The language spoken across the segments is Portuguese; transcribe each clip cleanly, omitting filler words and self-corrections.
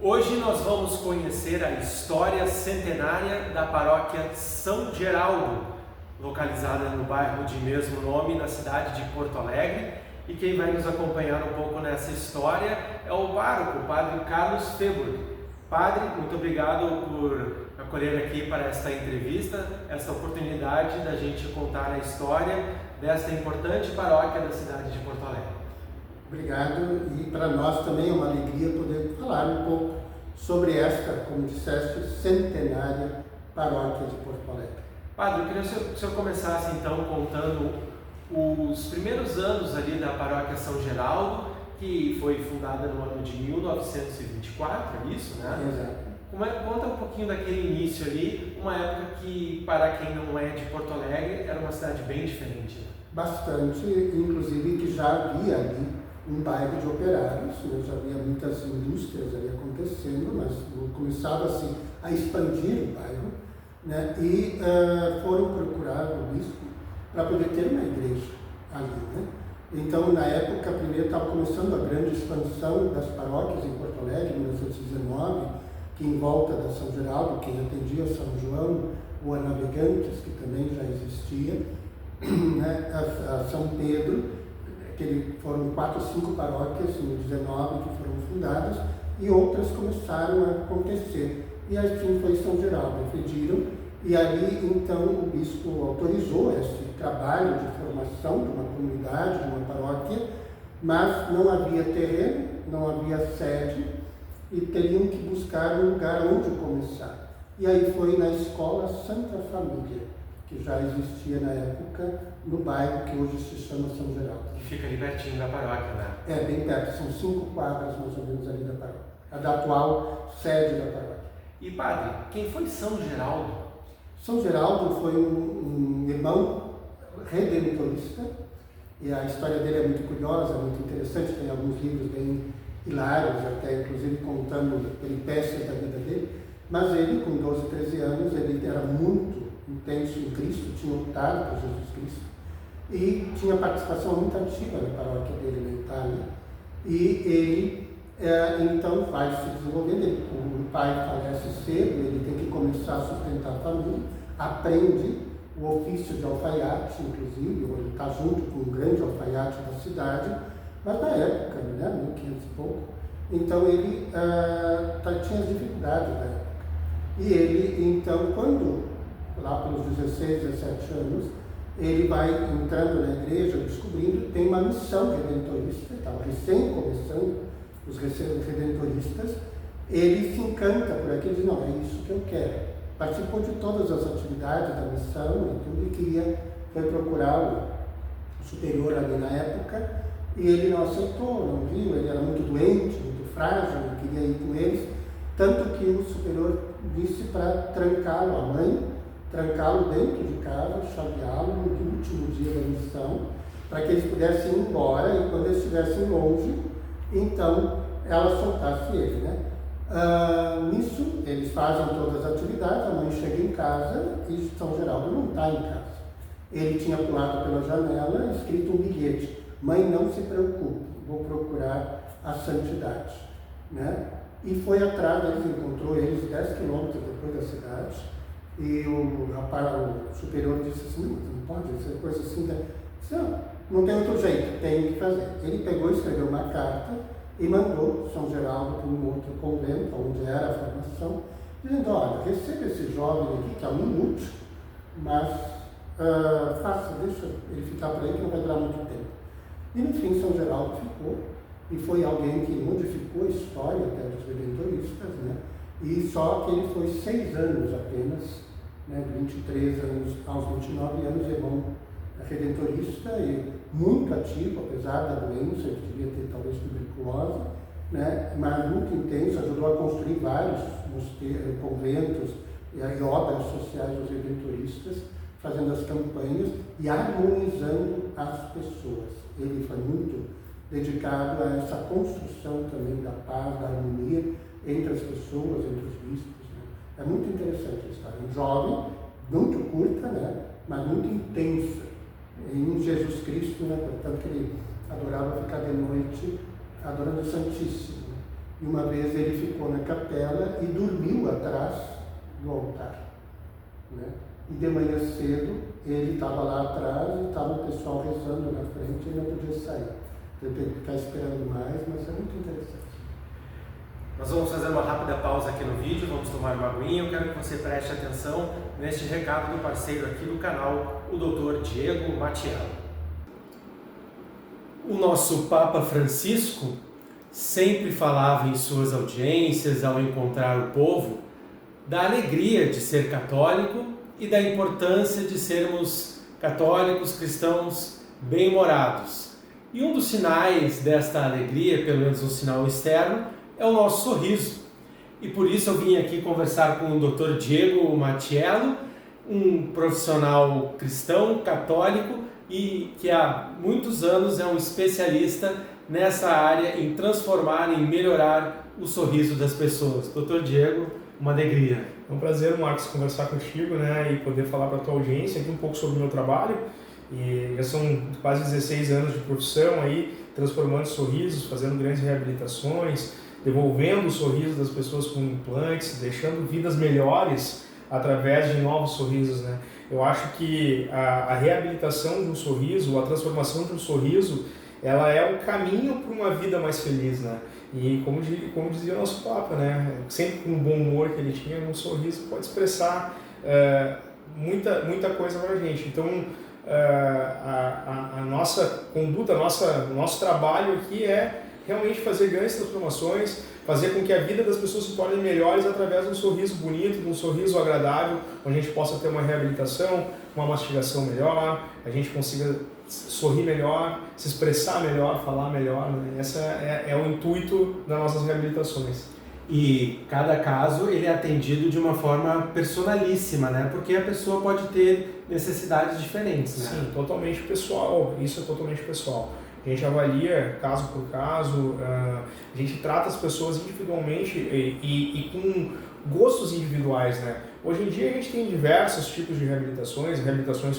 Hoje nós vamos conhecer a história centenária da paróquia São Geraldo, localizada no bairro de mesmo nome, na cidade de Porto Alegre. E quem vai nos acompanhar um pouco nessa história é o pároco, o Padre Carlos Febori. Padre, muito obrigado por acolher aqui para esta entrevista, essa oportunidade da gente contar a história desta importante paróquia da cidade de Porto Alegre. Obrigado, e para nós também é uma alegria poder falar um pouco sobre esta, como disseste, centenária paróquia de Porto Alegre. Padre, eu queria que o senhor começasse então contando os primeiros anos ali da paróquia São Geraldo, que foi fundada no ano de 1924, é isso, né? Exato. Conta um pouquinho daquele início ali, uma época que, para quem não é de Porto Alegre, era uma cidade bem diferente. Né? Bastante, inclusive que já havia ali um bairro de operários, né? Já havia muitas indústrias ali acontecendo, mas começava assim a expandir o bairro, né? E foram procurar o bispo para poder ter uma igreja ali, né? Então, na época, primeiro estava começando a grande expansão das paróquias em Porto Alegre, em 1919, que em volta da São Geraldo, quem atendia São João, ou a Navegantes, que também já existia, né? a São Pedro, que foram 4 ou 5 paróquias no 19 que foram fundadas, e outras começaram a acontecer. E assim foi São Geraldo, pediram, e ali então o bispo autorizou esse trabalho de formação de uma comunidade, de uma paróquia, mas não havia terreno, não havia sede, e teriam que buscar um lugar onde começar. E aí foi na Escola Santa Família, que já existia na época no bairro que hoje se chama São Geraldo. Que fica ali pertinho da paróquia, né? É, bem perto, são 5 quadras mais ou menos ali da paróquia, a da atual sede da paróquia. E padre, quem foi São Geraldo? São Geraldo foi um irmão redentorista, e a história dele é muito curiosa, muito interessante, tem alguns livros bem hilários, até inclusive contando peripécias da vida dele, mas ele, com 12, 13 anos, ele era muito intenso em Cristo, tinha optado por Jesus Cristo, e tinha participação muito ativa na paróquia dele na Itália, e ele então vai se desenvolvendo, o pai falece cedo, ele tem que começar a sustentar a família, aprende o ofício de alfaiate, inclusive, ele está junto com um grande alfaiate da cidade, mas na época, né, 1500 e pouco, então ele tinha as dificuldades da época. E ele, então, quando, lá pelos 16, 17 anos, ele vai entrando na igreja, descobrindo que tem uma missão redentorista, estava recém começando os redentoristas, ele se encanta por aquilo e diz, não, é isso que eu quero. Participou de todas as atividades da missão e tudo, e foi procurar o superior ali na época, e ele não aceitou, não viu, ele era muito doente, muito frágil, não queria ir com eles, tanto que o superior disse para trancá-lo, a mãe, trancá-lo dentro de casa, chaveá-lo no último dia da missão, para que eles pudessem ir embora, e quando eles estivessem longe, então ela soltasse ele, né? Nisso, eles fazem todas as atividades, a mãe chega em casa e São Geraldo não está em casa. Ele tinha pulado pela janela, escrito um bilhete, mãe, não se preocupe, vou procurar a santidade, né? E foi atrás deles, encontrou eles 10 quilômetros depois da cidade, e o superior disse assim, não pode ser coisa assim, não tem outro jeito, tem que fazer. Ele pegou, escreveu uma carta e mandou São Geraldo para um outro convento, onde era a formação, dizendo, olha, receba esse jovem aqui, que é um inútil, mas deixa ele ficar por aí que não vai durar muito tempo. E no fim São Geraldo ficou, e foi alguém que modificou a história até dos redentoristas, né? E só que ele foi 6 anos apenas, né? 23 anos aos 29 anos, irmão redentorista e muito ativo, apesar da doença, ele devia ter talvez tuberculose, né? Mas muito intenso, ajudou a construir vários conventos e obras sociais dos redentoristas, fazendo as campanhas e harmonizando as pessoas. Ele foi muito dedicado a essa construção também da paz, da harmonia entre as pessoas, entre os bispos. Né? É muito interessante a história. Um jovem, muito curta, né? Mas muito intensa em Jesus Cristo, né? Portanto que ele adorava ficar de noite adorando o Santíssimo. E uma vez ele ficou na capela e dormiu atrás do altar, né? E de manhã cedo ele estava lá atrás e estava o pessoal rezando na frente e ele não podia sair. Eu tenho que ficar esperando mais, mas é muito interessante. Nós vamos fazer uma rápida pausa aqui no vídeo, vamos tomar uma aguinha. Eu quero que você preste atenção neste recado do parceiro aqui do canal, o Dr. Diego Mattiello. O nosso Papa Francisco sempre falava em suas audiências, ao encontrar o povo, da alegria de ser católico e da importância de sermos católicos, cristãos bem-humorados. E um dos sinais desta alegria, pelo menos um sinal externo, é o nosso sorriso. E por isso eu vim aqui conversar com o Dr. Diego Mattiello, um profissional cristão, católico, e que há muitos anos é um especialista nessa área em transformar, em melhorar o sorriso das pessoas. Dr. Diego, uma alegria. É um prazer, Marcos, conversar contigo, né, e poder falar para a tua audiência aqui um pouco sobre o meu trabalho. E já são quase 16 anos de profissão aí, transformando sorrisos, fazendo grandes reabilitações, devolvendo o sorriso das pessoas com implantes, deixando vidas melhores através de novos sorrisos, né? Eu acho que a reabilitação de um sorriso, a transformação de um sorriso, ela é o caminho para uma vida mais feliz, né? E como dizia o nosso Papa, né? Sempre com o bom humor que ele tinha, um sorriso pode expressar muita coisa para a gente. Então, a nossa conduta, o nosso trabalho aqui é realmente fazer grandes transformações, fazer com que a vida das pessoas se torne melhores através de um sorriso bonito, de um sorriso agradável, onde a gente possa ter uma reabilitação, uma mastigação melhor, a gente consiga sorrir melhor, se expressar melhor, falar melhor, né? Esse é o intuito das nossas reabilitações. E cada caso ele é atendido de uma forma personalíssima, né? Porque a pessoa pode ter necessidades diferentes, né? Sim, totalmente pessoal, isso é totalmente pessoal. A gente avalia caso por caso, a gente trata as pessoas individualmente e com gostos individuais, né? Hoje em dia a gente tem diversos tipos de reabilitações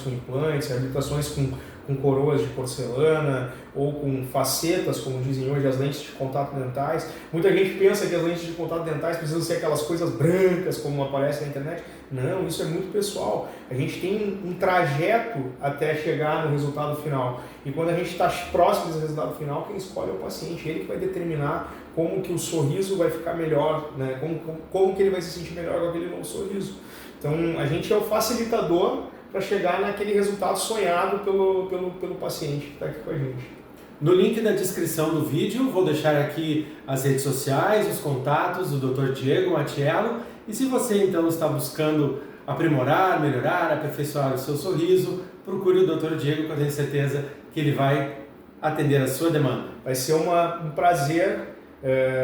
com implantes, reabilitações com coroas de porcelana ou com facetas, como dizem hoje, as lentes de contato dentais. Muita gente pensa que as lentes de contato dentais precisam ser aquelas coisas brancas como aparece na internet. Não, isso é muito pessoal. A gente tem um trajeto até chegar no resultado final. E quando a gente está próximo desse resultado final, quem escolhe é o paciente. Ele que vai determinar como que o sorriso vai ficar melhor, né? Como que ele vai se sentir melhor com aquele novo sorriso. Então, a gente é o facilitador para chegar naquele resultado sonhado pelo paciente que está aqui com a gente. No link da descrição do vídeo, vou deixar aqui as redes sociais, os contatos do Dr. Diego Mattiello. E se você então está buscando aprimorar, melhorar, aperfeiçoar o seu sorriso, procure o Dr. Diego, que eu tenho certeza que ele vai atender a sua demanda. Vai ser um prazer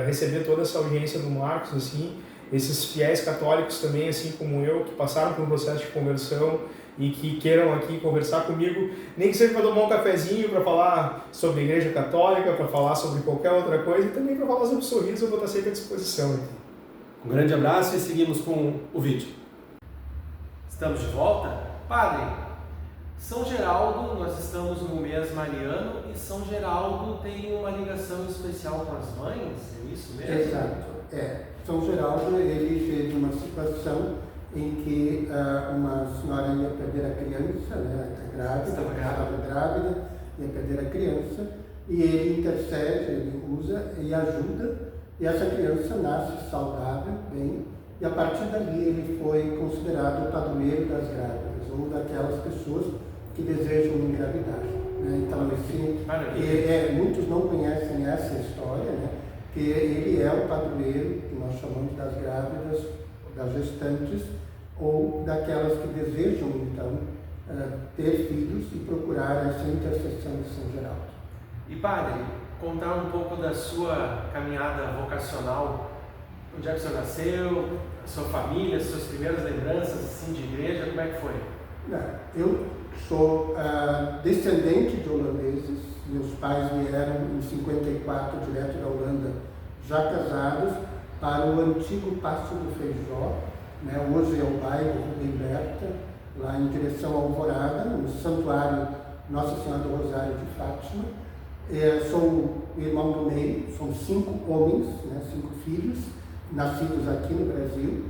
receber toda essa audiência do Marcos, assim, esses fiéis católicos também, assim como eu, que passaram por um processo de conversão e que queiram aqui conversar comigo, nem que seja para tomar um cafezinho, para falar sobre a Igreja Católica, para falar sobre qualquer outra coisa, e também para falar sobre sorriso, eu vou estar sempre à disposição aqui. Um grande abraço e seguimos com o vídeo. Estamos de volta? Padre, São Geraldo, nós estamos no mês mariano e São Geraldo tem uma ligação especial com as mães, é isso mesmo? Exato, São Geraldo, ele teve uma situação em que uma senhora ia perder a criança, né, estava grávida, ia perder a criança, e ele intercede, ele usa e ajuda, e essa criança nasce saudável, bem, e a partir dali ele foi considerado o padroeiro das grávidas, ou daquelas pessoas que desejam engravidar, né? Então, assim, muitos não conhecem essa história, né? Que ele é o padroeiro, que nós chamamos das grávidas, das gestantes, ou daquelas que desejam, então, ter filhos e procurar essa intercessão de São Geraldo. E padre, contar um pouco da sua caminhada vocacional, onde é que o senhor nasceu, a sua família, as suas primeiras lembranças assim, de igreja, como é que foi? Eu sou descendente de holandeses, meus pais vieram em 54 direto da Holanda, já casados, para o antigo Paço do Feijó, né? Hoje é o bairro Rubem Berta, lá em direção à Alvorada, no santuário Nossa Senhora do Rosário de Fátima. Sou o irmão do meio, são 5 homens, né, 5 filhos, nascidos aqui no Brasil,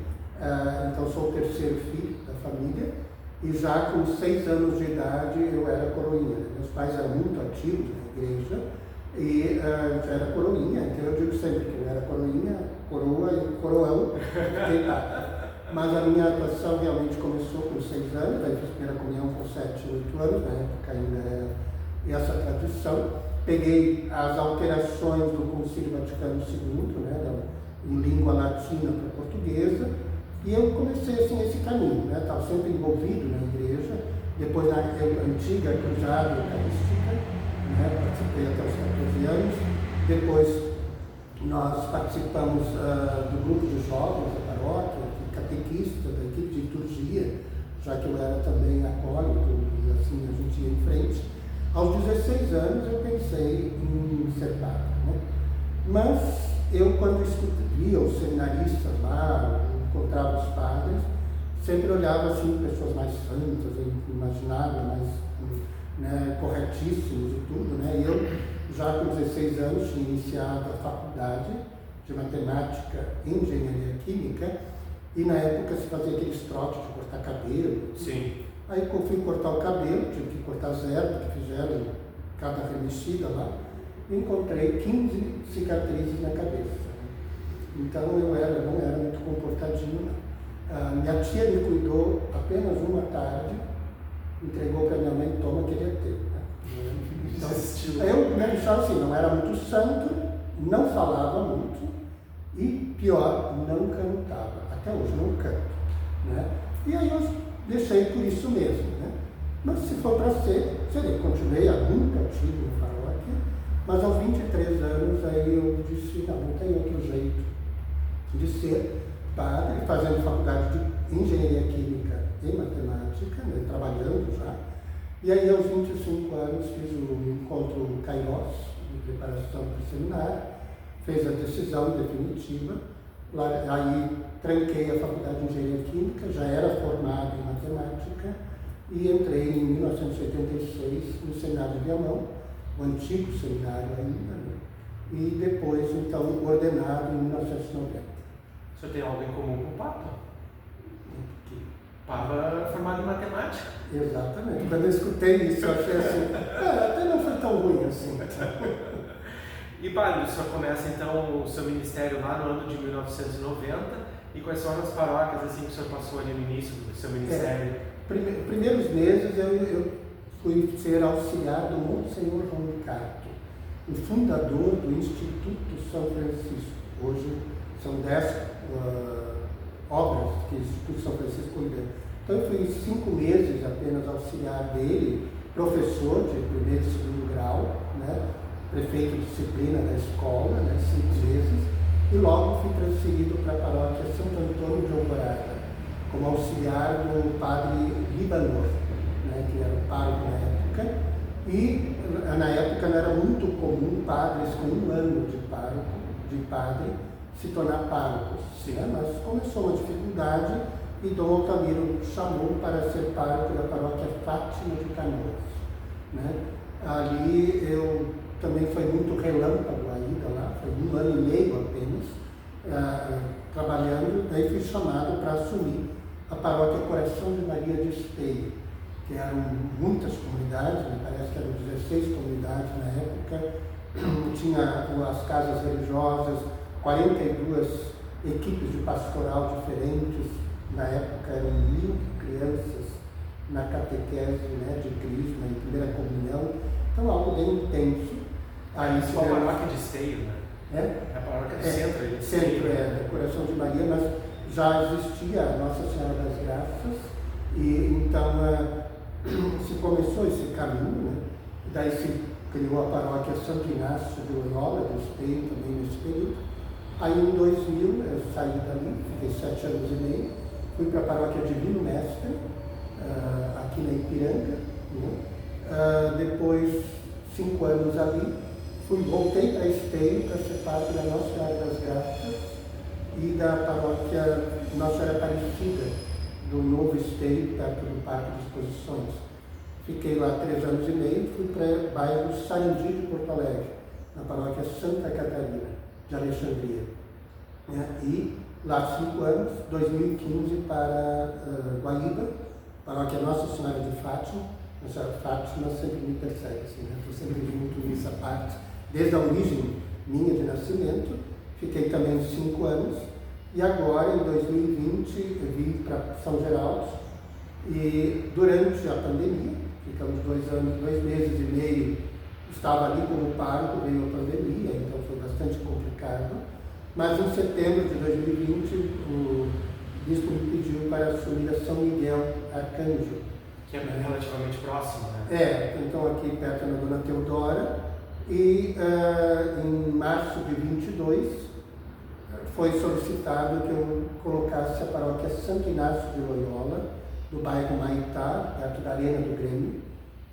então sou o terceiro filho da família, e já com 6 anos de idade eu era coroinha. Meus pais eram muito ativos na igreja, e já era coroinha, então eu digo sempre que eu era coroinha, coroa e coroão, mas a minha atuação realmente começou com 6 anos, aí fiz primeira comunhão com 7, 8 anos, na época ainda era essa tradição. Peguei as alterações do Concílio Vaticano II, né, em língua latina para portuguesa, e eu comecei assim esse caminho, né, estava sempre envolvido na igreja, depois na antiga cruzada eucarística, né, participei até os 14 anos, depois nós participamos do grupo de jovens da paróquia, catequista, da equipe de liturgia, já que eu era também acólito, e assim a gente ia em frente. Aos 16 anos eu pensei em ser padre, né? Mas eu, quando via os seminaristas lá, encontrava os padres, sempre olhava assim pessoas mais santas, imaginava mais, né, corretíssimos e tudo, né? E eu, já com 16 anos, tinha iniciado a faculdade de matemática e engenharia química, e na época se fazia aqueles trotes de cortar cabelo. Sim. Aí eu fui cortar o cabelo, tive que cortar 0, porque fizeram cada remexida lá, e encontrei 15 cicatrizes na cabeça. Então eu não era muito comportadinho, não. Minha tia me cuidou apenas uma tarde, entregou para minha mãe, toma, queria ter. Né? Então, eu me achava assim, não era muito santo, não falava muito, e pior, não cantava. Até hoje não canto. Né? E aí eu deixei por isso mesmo. Né? Mas se for para ser, seria. Continuei muito ativo na paróquia, mas aos 23 anos aí eu disse, não tem outro jeito de ser padre, fazendo faculdade de engenharia química e matemática, né, trabalhando já. E aí aos 25 anos fiz o encontro Kairos, de preparação para o seminário, fez a decisão definitiva, aí tranquei a faculdade de engenharia química, já era formado em matemática, e entrei em 1986 no seminário de Viamão, o antigo seminário ainda, né? E depois, então, ordenado em 1990. O senhor tem algo em comum com o Papa? O Papa era formado em matemática. Exatamente. Quando eu escutei isso, eu achei assim, até não foi tão ruim assim. E, padre, o senhor começa, então, o seu ministério lá no ano de 1990, e quais foram as paróquias, assim, que o senhor passou ali no início do seu ministério? Primeiros meses eu fui ser auxiliar do Monsenhor João Ricardo, o fundador do Instituto São Francisco. Hoje são 10 obras que o Instituto São Francisco cuida. Então eu fui 5 meses apenas auxiliar dele, professor de primeiro e segundo grau, né? Prefeito de disciplina da escola, né? 5 vezes, e logo fui transferido para a paróquia Santo Antônio de Alvorada, como auxiliar do padre Libanor, né? Que era o pároco na época, e na época não era muito comum padres com 1 ano de padre se tornar párocos, né? Mas começou uma dificuldade e Dom Altamiro chamou para ser pároco da paróquia Fátima de Canoas, né? Ali eu também foi muito relâmpago a ida lá, foi 1 ano e meio apenas, trabalhando, daí fui chamado para assumir a paróquia Coração de Maria de Esteio, que eram muitas comunidades, me parece que eram 16 comunidades na época, tinha as casas religiosas, 42 equipes de pastoral diferentes, na época eram 1000 crianças na catequese, né, de Crisma, em primeira comunhão, então algo bem intenso. Aí Isso é a paróquia de Esteio, né? É a paróquia do centro aí. Centro, do Coração de Maria, mas já existia a Nossa Senhora das Graças, e então se começou esse caminho, né? Daí se criou a paróquia Santo Inácio de Loyola, de Esteio também nesse período. Aí em 2000 eu saí dali, fiquei 7 anos e meio, fui para a paróquia Divino Mestre, aqui na Ipiranga, né? Depois 5 anos ali, voltei para Esteio para ser padre da Nossa Senhora das Graças e da paróquia Nossa Senhora Aparecida, do Novo Esteio, perto do Parque de Exposições. Fiquei lá 3 anos e meio, fui para o bairro Sarandi de Porto Alegre, na paróquia Santa Catarina, de Alexandria. Né? E lá 5 anos, 2015 para Guaíba, paróquia Nossa Senhora de Fátima. Nossa Fátima sempre me persegue, assim, né? Estou sempre junto nessa parte, desde a origem minha de nascimento. Fiquei também 5 anos e agora, em 2020, eu vim para São Geraldo e durante a pandemia, ficamos 2 meses e meio, estava ali como pároco, veio a pandemia, então foi bastante complicado. Mas em setembro de 2020, o bispo me pediu para assumir a São Miguel Arcanjo. Que é relativamente próximo, né? Então aqui perto da Dona Teodora. E em março de 22 foi solicitado que eu colocasse a paróquia Santo Inácio de Loyola, do bairro Maitá, perto da Arena do Grêmio,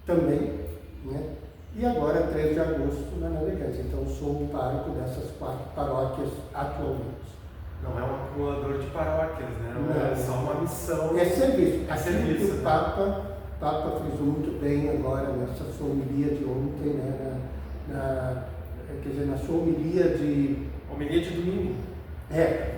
também, né? E agora, 3 de agosto, na Navegantes. Então, sou o pároco dessas 4 paróquias atualmente. Não é um acumulador de paróquias, né? Não. É só uma missão. É serviço. É serviço, o Papa frisou muito bem agora nessa sua homilia de ontem, né? Quer dizer, na sua homilia de... Homilia de domingo.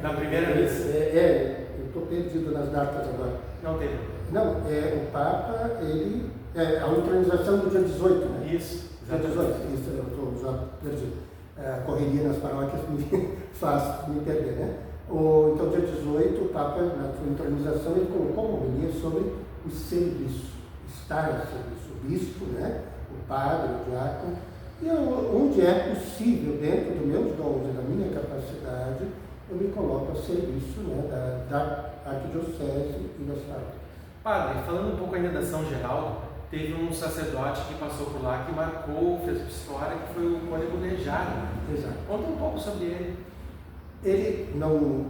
Na primeira missa. Eu estou perdido nas datas agora. Não tem. Não, o Papa, ele... a entronização do dia 18, né? Isso, exatamente. Dia 18, isso, eu estou já perdido. A correria nas paróquias me faz me perder, né? Então, dia 18, o Papa, na sua entronização, ele colocou uma homilia sobre o serviço, estar a serviço. O bispo, né? O padre, o diácono. E onde é possível, dentro dos meus dons e da minha capacidade, eu me coloco a serviço, né, da arquidiocese e das paróquias. Padre, falando um pouco ainda da São Geraldo, teve um sacerdote que passou por lá que marcou, fez história, que foi o Cônego Nejara. Exato. Conta um pouco sobre ele.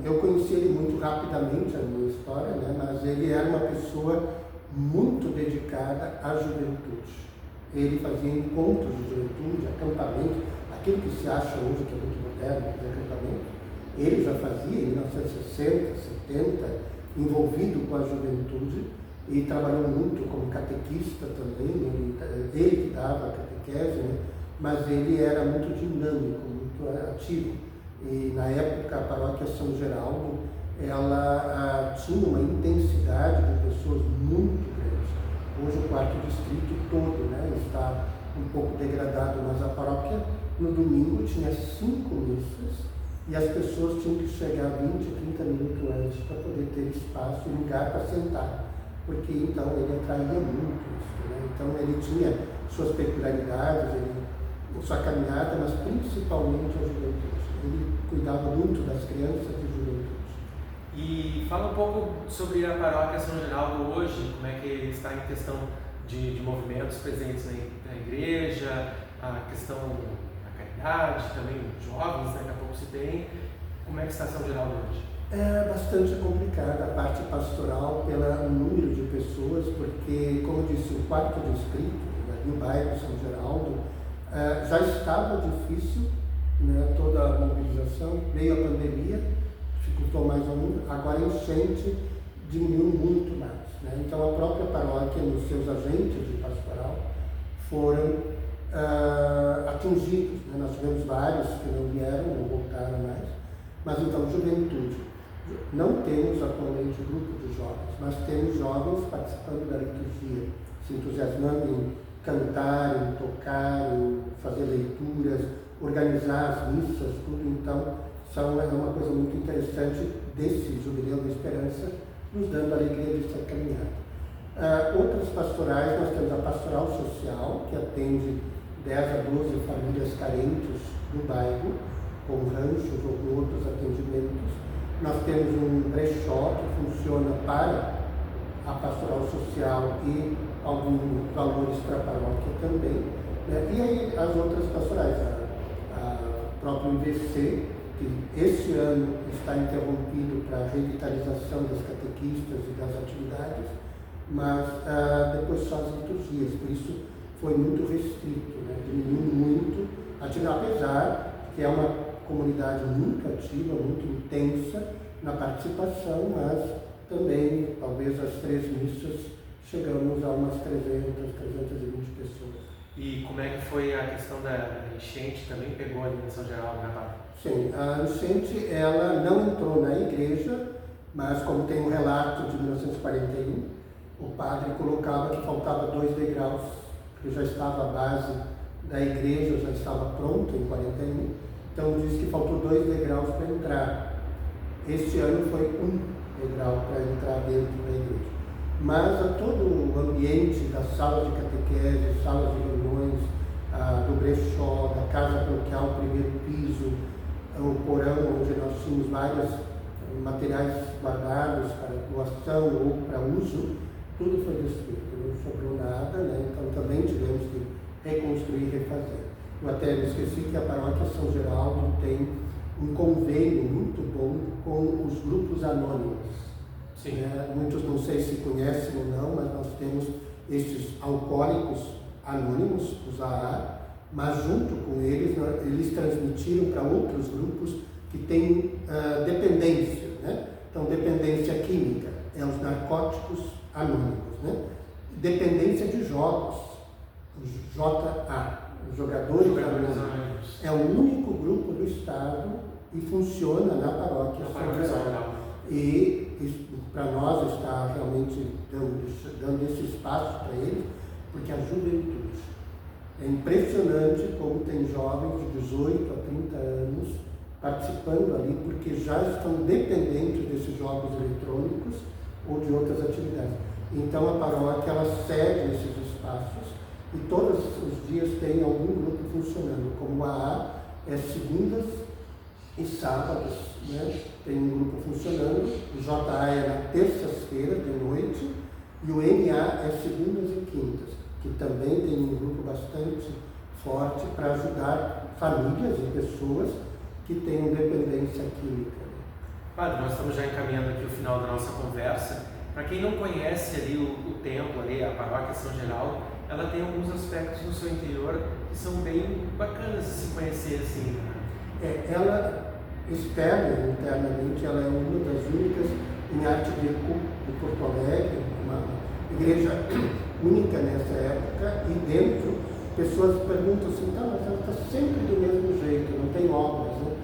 Eu conheci ele muito rapidamente, a minha história, né, mas ele era uma pessoa muito dedicada à juventude. Ele fazia encontros de juventude, acampamento, aquilo que se acha hoje que é muito moderno, que é acampamento. Ele já fazia em 1960, 70, envolvido com a juventude e trabalhou muito como catequista também. Ele que dava a catequese, né? Mas ele era muito dinâmico, muito ativo. E na época a paróquia São Geraldo, ela tinha uma intensidade de pessoas muito grande. Hoje o 4º distrito todo, né, está um pouco degradado, mas a paróquia no domingo tinha 5 missas e as pessoas tinham que chegar 20, 30 minutos antes para poder ter espaço e lugar para sentar, porque então ele atraía muito isso, né? Então ele tinha suas peculiaridades, sua caminhada, mas principalmente a juventude. Ele cuidava muito das crianças e juventude. E fala um pouco sobre a paróquia São Geraldo hoje, como é que está em questão de movimentos presentes na igreja, a questão da caridade, também jovens, daqui a pouco se tem. Como é que está São Geraldo hoje? É bastante complicada a parte pastoral pelo número de pessoas, porque, como eu disse, o 4º distrito, no bairro São Geraldo, já estava difícil, né, toda a mobilização, veio a pandemia, dificultou mais ainda, agora a enchente diminuiu muito mais, né? Então a própria paróquia, nos seus agentes de pastoral, foram atingidos, né? Nós tivemos vários que não vieram, não voltaram mais, mas então juventude. Não temos atualmente grupo de jovens, mas temos jovens participando da liturgia, se entusiasmando em cantar, em tocar, em fazer leituras, organizar as missas, tudo. Então, é uma coisa muito interessante desse Jubileu da Esperança, nos dando a alegria de ser caminhada. Outras pastorais, nós temos a Pastoral Social, que atende 10 a 12 famílias carentes do bairro, com ranchos ou outros atendimentos. Nós temos um brechó que funciona para a Pastoral Social e alguns valores para a paróquia também, né? E aí as outras pastorais, a própria IVC, que esse ano está interrompido para a revitalização das catequistas e das atividades, mas depois só as liturgias, por isso foi muito restrito, né? Diminuiu muito, apesar que é uma comunidade muito ativa, muito intensa na participação, mas também, talvez as 3 missas, chegamos a umas 300, 320 pessoas. E como é que foi a questão da enchente? Também pegou ali em São Geraldo, né, padre? Sim, a enchente ela não entrou na igreja, mas como tem um relato de 1941, o padre colocava que faltava 2 degraus, porque já estava a base da igreja, já estava pronta em 41, então diz que faltou 2 degraus para entrar. Este ano foi 1 degrau para entrar dentro da igreja. Mas a todo o ambiente da sala de catequese, sala de reuniões, do brechó, da casa paroquial, primeiro piso, o porão, onde nós tínhamos vários materiais guardados para doação ou para uso, tudo foi destruído, não sobrou nada, né? Então também tivemos que reconstruir e refazer. Eu até me esqueci que a paróquia São Geraldo tem um convênio muito bom com os grupos anônimos. Sim. Muitos não sei se conhecem ou não, mas nós temos estes alcoólicos anônimos, os AA, mas junto com eles, eles transmitiram para outros grupos que têm dependência, né? Então, dependência química é os narcóticos anônimos, né? Dependência de jogos, os JA, os jogadores anônimos. É o único grupo do Estado e funciona na paróquia São Geraldo. E para nós está realmente dando esse espaço para eles, porque a juventude. É impressionante como tem jovens de 18 a 30 anos participando ali, porque já estão dependentes desses jogos eletrônicos ou de outras atividades. Então a paróquia ela cede esses espaços e todos os dias tem algum grupo funcionando, como a AA é segundas e sábados, né? Tem um grupo funcionando, o JA é na terças-feiras de noite e o NA é segundas e quintas, que também tem um grupo bastante forte para ajudar famílias e pessoas que tenham dependência química. Padre, nós estamos já encaminhando aqui o final da nossa conversa. Para quem não conhece ali o templo, ali, a paróquia São Geraldo, ela tem alguns aspectos no seu interior que são bem bacanas de se conhecer assim. Ela, externa e internamente, ela é uma das únicas em arte deco de Porto Alegre, uma igreja única nessa época, e dentro pessoas perguntam assim, tá, mas ela está sempre do mesmo jeito, não tem obras, né?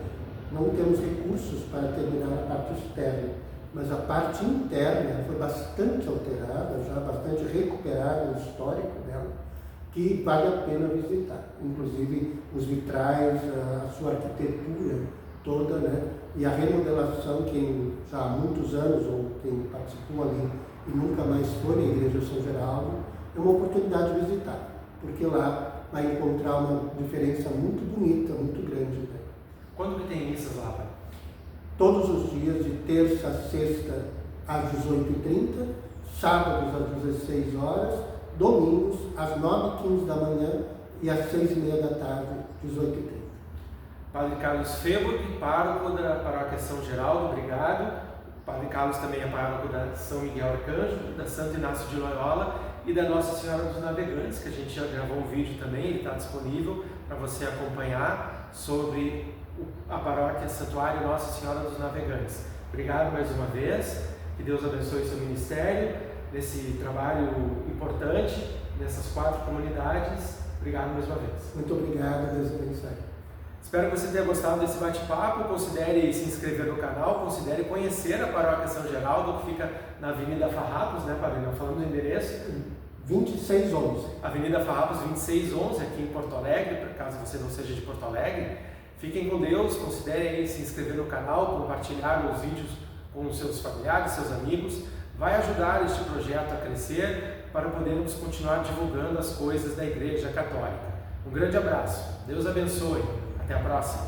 Não temos recursos para terminar a parte externa, mas a parte interna foi bastante alterada, já bastante recuperada no histórico dela, que vale a pena visitar, inclusive os vitrais, a sua arquitetura toda, né? E a remodelação, quem já há muitos anos, ou quem participou ali e nunca mais foi na Igreja São Geraldo, é uma oportunidade de visitar, porque lá vai encontrar uma diferença muito bonita, muito grande. Né? Quando que tem missas lá, pai? Todos os dias, de terça a sexta, às 18h30, sábados às 16 horas, domingos às 9h15 da manhã e às 6h30 da tarde, 18h30. Padre Carlos Febro, pároco da paróquia São Geraldo, obrigado. Padre Carlos também é pároco da São Miguel Arcanjo, da Santo Inácio de Loyola e da Nossa Senhora dos Navegantes, que a gente já gravou um vídeo também, ele está disponível para você acompanhar sobre a paróquia Santuário Nossa Senhora dos Navegantes. Obrigado mais uma vez, que Deus abençoe seu ministério, nesse trabalho importante, nessas 4 comunidades. Obrigado mais uma vez. Muito obrigado, Deus abençoe. Espero que você tenha gostado desse bate-papo. Considere se inscrever no canal, considere conhecer a paróquia São Geraldo, que fica na Avenida Farrapos, né, Padre? Não falamos do endereço? 2611. Avenida Farrapos 2611, aqui em Porto Alegre, caso você não seja de Porto Alegre. Fiquem com Deus, considere aí se inscrever no canal, compartilhar os vídeos com os seus familiares, seus amigos. Vai ajudar este projeto a crescer para podermos continuar divulgando as coisas da Igreja Católica. Um grande abraço. Deus abençoe. Até a próxima.